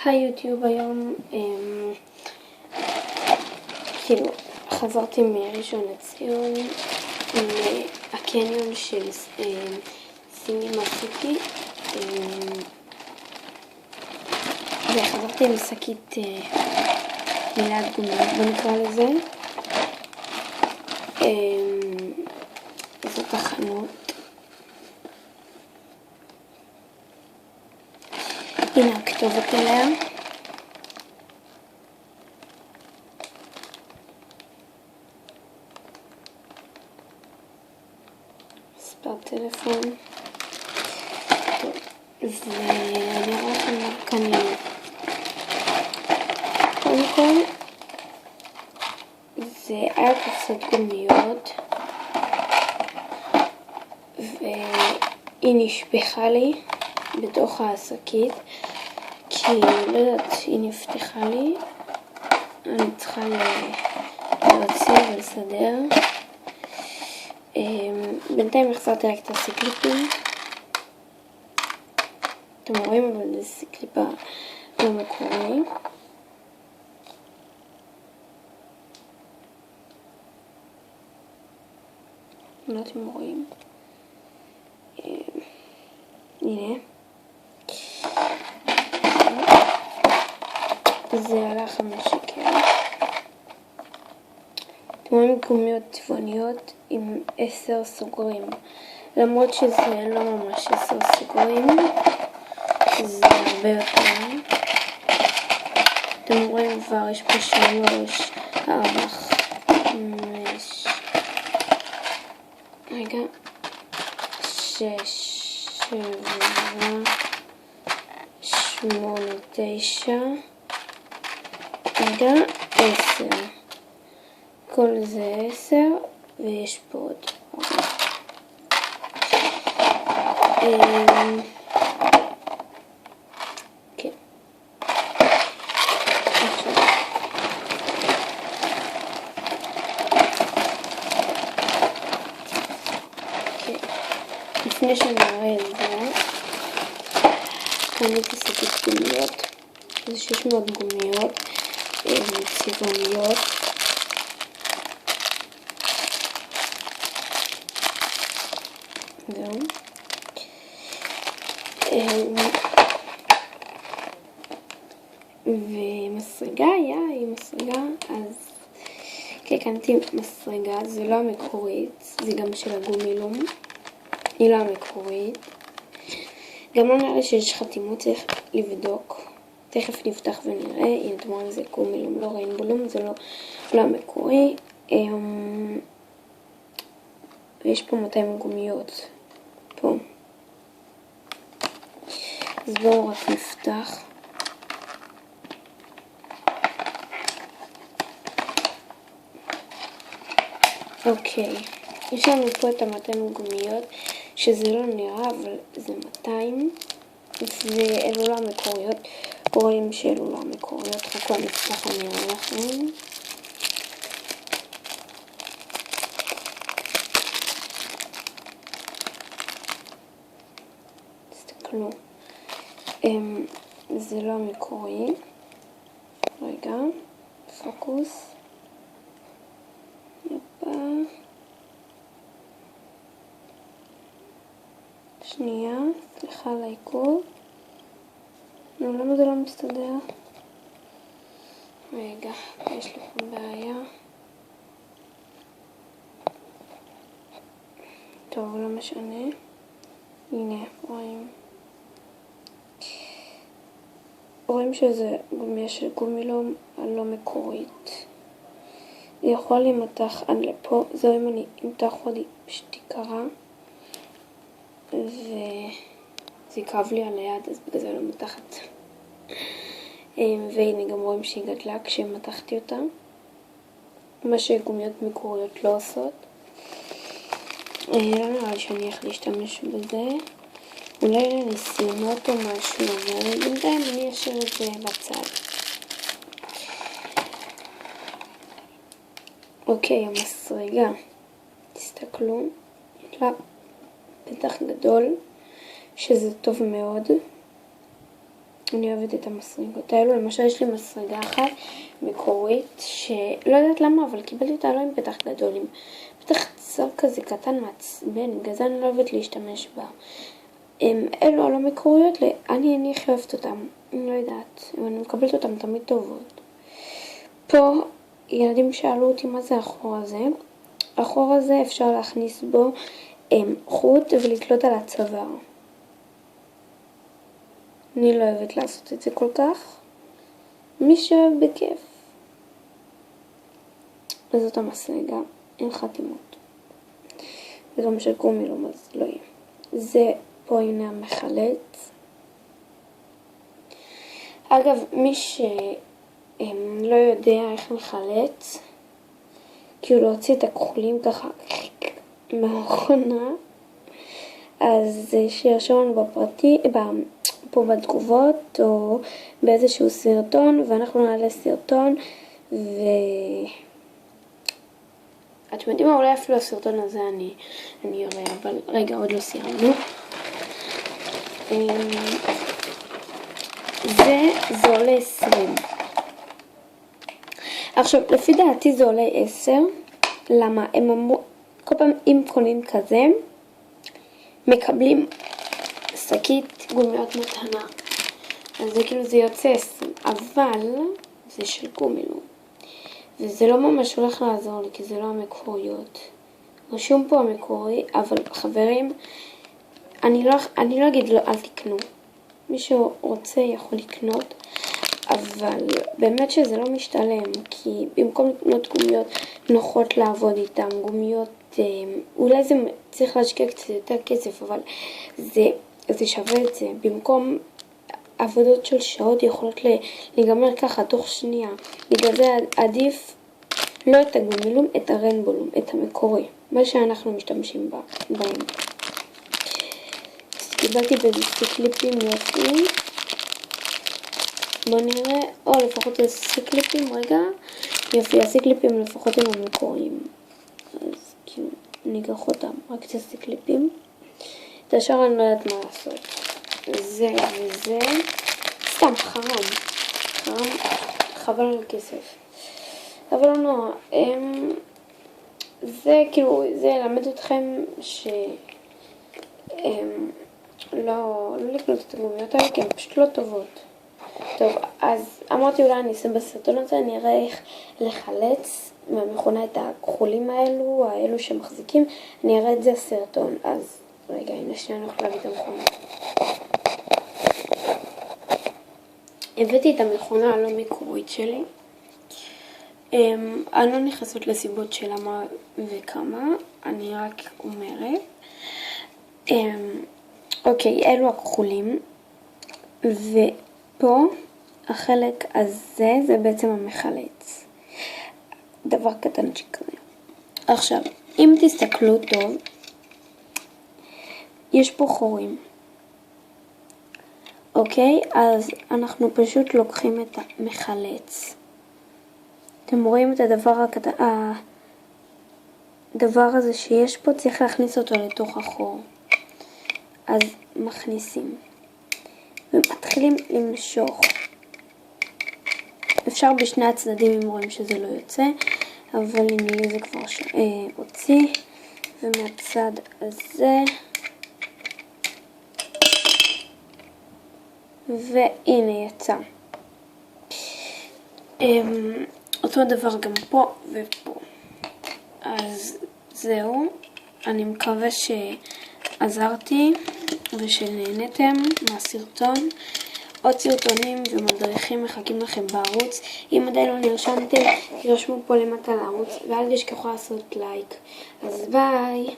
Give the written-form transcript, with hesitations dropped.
היי יוטיוב, היום חזרתי מראשון לציון מהקניון של סינימה סיטי וחזרתי עם שקית מילת גומיות, בוא נקרא לזה. זאת החנות. הנה הכתובת אליה. מספר טלפון. טוב, ואני אראה לכם מה קנינו. קודם כל, זה היה קופסת גומיות, והיא נשפכה לי בתוך השקית, כי לא יודעת, היא נפתחה לי, אני צריכה להוציא ולסדר. בינתיים החזרתי רק את הסקליפים, אתם רואים, אבל זה קליפה לא מקורי. לא אתם רואים, הנה זה עלה 5 שקל. אתם רואים גומיות צבעוניות עם 10 סוגרים, למרות שזה לא ממש 10 סוגרים, זה הרבה יותר. אתם רואים כבר יש פה 3, 4, 5, רגע, 6, 7, 8, 9, רגע, 10. כל זה 10, ויש פה עוד. כן. לפני שנראה את זה, קניתי שקית גומיות, זה 600 גומיות צבעוניות. זהו. ומסרגה היה עם מסרגה, אז קניתי מסרגה, זה לא המקורית, זה גם של הגומילום, היא לא המקורית. גם לא נראה שיש חתימות, צריך לבדוק, תכף נפתח ונראה. הנה אתם רואים, זה גומילום, לא ריינבולום, זה לא המקורי. ויש פה 200 גומיות פה, אז בואו רק נפתח. אוקיי, יש לנו פה את 200 גומיות, שזה לא נראה, אבל זה 200, ואלו לא המקוריות. רואים שאלו לא המקוריות, חכו נפתח אני אראה לכם. תסתכלו, זה לא המקורי. רגע, פוקוס. יפה. שנייה, סליחה על העיכוב. למה זה לא מסתדר? רגע, יש לי פה בעיה. טוב, לא משנה. הנה, רואים שזה גומיה של גומילום הלא מקורית. היא יכולה להימתח עד לפה, זהו, אם אני אמתח עוד פשוט תיקרה, וזה יכאב לי על היד, אז בגלל זה לא מתחת. והנה גם רואים שהיא גדלה כשמתחתי אותה, מה שגומיות מקוריות לא עושות. לא נראה לי שאני איך להשתמש בזה, אולי לניסיונות או משהו, אבל בינתיים אני אשאיר את זה בצד. אוקיי, המסרגה, תסתכלו, יש לה פתח גדול, שזה טוב מאוד. אני אוהבת את המסריגות האלו. למשל יש לי מסריגה אחת מקורית שלא יודעת למה, אבל קיבלתי אותה לא עם פתח גדול, עם פתח צר כזה קטן מעצבן, בגלל זה אני לא אוהבת להשתמש בה. אלו הלא מקוריות, אני הכי אוהבת אותם, אני לא יודעת, אבל אני מקבלת אותם תמיד טובות. פה ילדים שאלו אותי מה זה החור הזה. החור הזה אפשר להכניס בו חוט ולתלות על הצוואר. אני לא אוהבת לעשות את זה כל כך. מי שאוהב בכיף. וזאת המסריגה, אין חתימות. זה גם של גומילום, אז לא יהיה. זה פה הנה המחלץ. אגב, מי שלא יודע איך מחלץ, כאילו להוציא את הכחולים ככה מהמכונה, אז שירשום לנו בפרטי, פה בתגובות או באיזשהו סרטון, ואנחנו נעלה סרטון אתם יודעים מה, אולי אפילו הסרטון הזה אני אראה, אבל רגע, עוד לא סיימנו. זה עולה 20. עכשיו, לפי דעתי זה עולה 10. למה? הם אמרו, כל פעם אם קונים כזה, מקבלים שקית גומיות מתנה. אז זה כאילו זה יוצא 20, אבל זה של גומילום. וזה לא ממש הולך לעזור לי, כי זה לא המקוריות. רשום פה המקורי, אבל חברים, אני לא אגיד לא, אל תקנו. מי שרוצה יכול לקנות, אבל באמת שזה לא משתלם, כי במקום לקנות גומיות נוחות לעבוד איתן, גומיות, אולי זה צריך להשקיע קצת יותר כסף, אבל זה שווה את זה. במקום עבודות של שעות יכולות להיגמר ככה תוך שנייה. בגלל זה עדיף לא את הגומילום, את הרנבולום, את המקורי, מה שאנחנו משתמשים בהם. אז קיבלתי בזה קליפים יופי. בואו נראה, או לפחות קליפים, רגע, יופי, קליפים לפחות עם המקוריים. אז כאילו, ניקח אותם, רק קליפים. את השאר אני לא יודעת מה לעשות. זה וזה, סתם חבל על כסף. אבל לא נורא, זה כאילו, זה ילמד אתכם לא לקנות את הגומיות האלה, כי הן פשוט לא טובות. טוב, אז אמרתי אולי אני אעשה בסרטון הזה, אני אראה איך לחלץ מהמכונה את הכחולים האלו שמחזיקים, אני אראה את זה הסרטון. אז רגע, הנה שנייה, אני הולכת להביא את המכונה. הבאתי את המכונה הלא מקורית שלי. אני לא נכנסת לסיבות של למה וכמה, אני רק אומרת. אוקיי, אלו הכחולים, ופה החלק הזה זה בעצם המחלץ. דבר קטנצ'יק כזה. עכשיו, אם תסתכלו טוב, יש פה חורים. אוקיי, אז אנחנו פשוט לוקחים את המחלץ. אתם רואים את הדבר הזה שיש פה, צריך להכניס אותו לתוך החור. אז מכניסים. ומתחילים למשוך. אפשר בשני הצדדים אם רואים שזה לא יוצא, אבל הנה זה כבר הוציא. ומהצד הזה. והנה יצא. אותו דבר גם פה ופה. אז זהו, אני מקווה שעזרתי ושנהנתם מהסרטון. עוד סרטונים ומדריכים מחכים לכם בערוץ. אם עדיין לא נרשמתם, תרשמו פה למטה לערוץ, ואל תשכחו לעשות לייק. אז ביי.